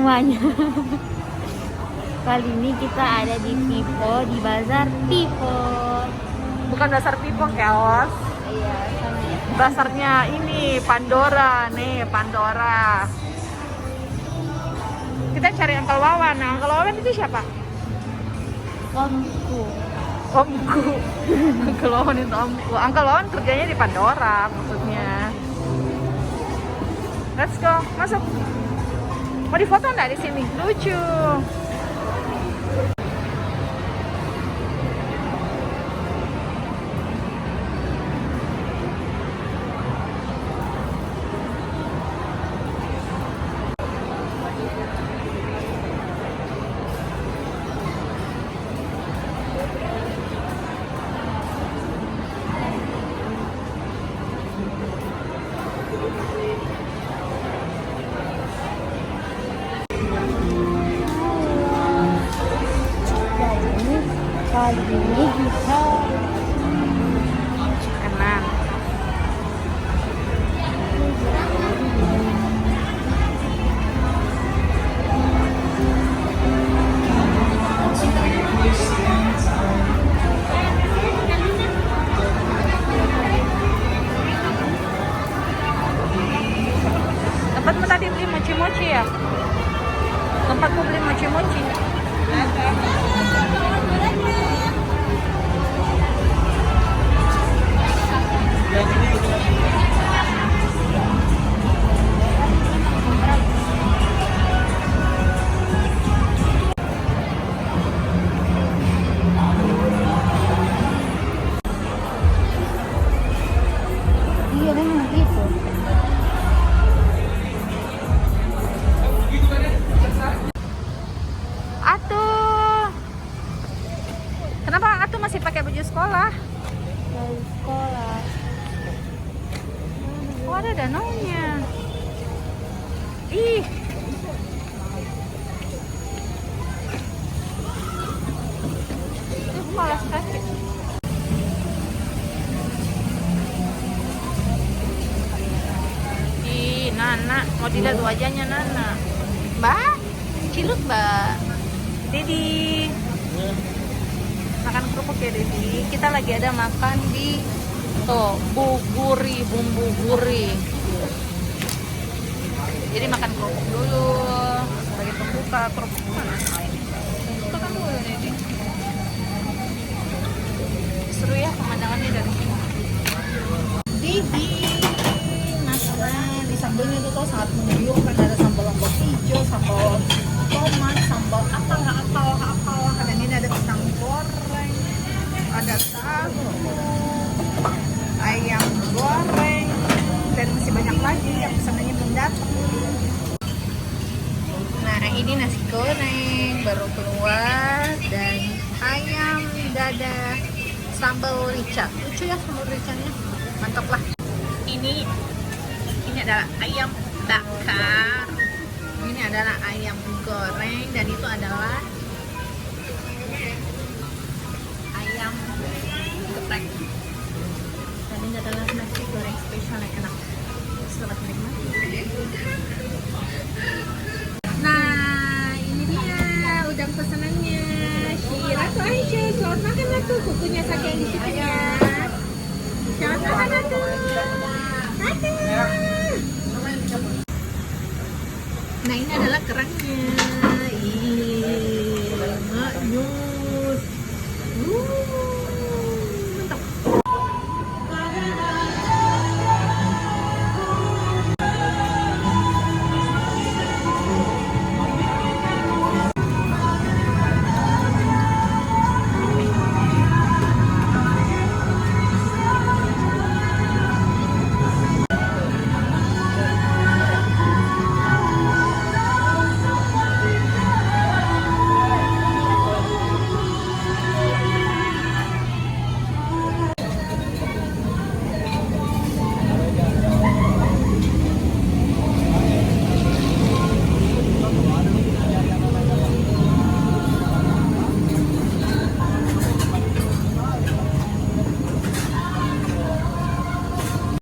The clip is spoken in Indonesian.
semuanya. Kali ini kita ada di Pipo, di Bazar Pipo. Bukan dasar Pipo, Keos. Iya, sama ya. Dasarnya ini Pandora, nih Pandora. Kita cari Uncle Wawan. Nah, Uncle Wawan itu siapa? Omku. Omku. Uncle Wawan itu omku. Uncle Wawan kerjanya di Pandora, maksudnya. Let's go, masuk. Mau difoto nggak di sini? Lucu. Kali ini kita Enak. Tempatmu tadi beli mochi-mochi ya? Tempatmu beli mochi-mochi? iya memang gitu. Atuh. Kenapa Atuh masih pakai baju sekolah? Dari sekolah. Oh, ada danaunya. Ih. Itu malas kaki. Ih, Nana. Mau tidak tuh wajahnya Nana. Mbak, cilut Mbak. Didi. Makan kerupuk ya Didi. Kita lagi ada makan di Buguri, bumbu guri. Jadi makan kerupuk dulu sebagai pembuka. Kerupuk mana? Makan dulu Didi. Seru ya pemandangannya dari sini. Didi makan di sambelnya tuh tuh sangat menggiurkan. Ada sambal lombok hijau, sambal tomat, sambal apalah. Dan ini ada pisang goreng, ada tahu, ayam goreng, dan masih banyak lagi yang pesanannya belum datang. Nah, ini nasi goreng baru keluar dan ayam dada sambal rica. Lucu ya sambal ricanya, mantap lah. Ini adalah ayam bakar. Ini adalah ayam goreng dan itu adalah ayam geprek. Dan ini adalah nasi goreng spesial yang enak. Selamat menikmati. Nah, ini dia udang pesanannya. Shira tuh Aisyah, selamat makan Ratu. Kukunya saja yang di situ ya. Selamat makan Ratu. Nah, ini adalah kerangnya.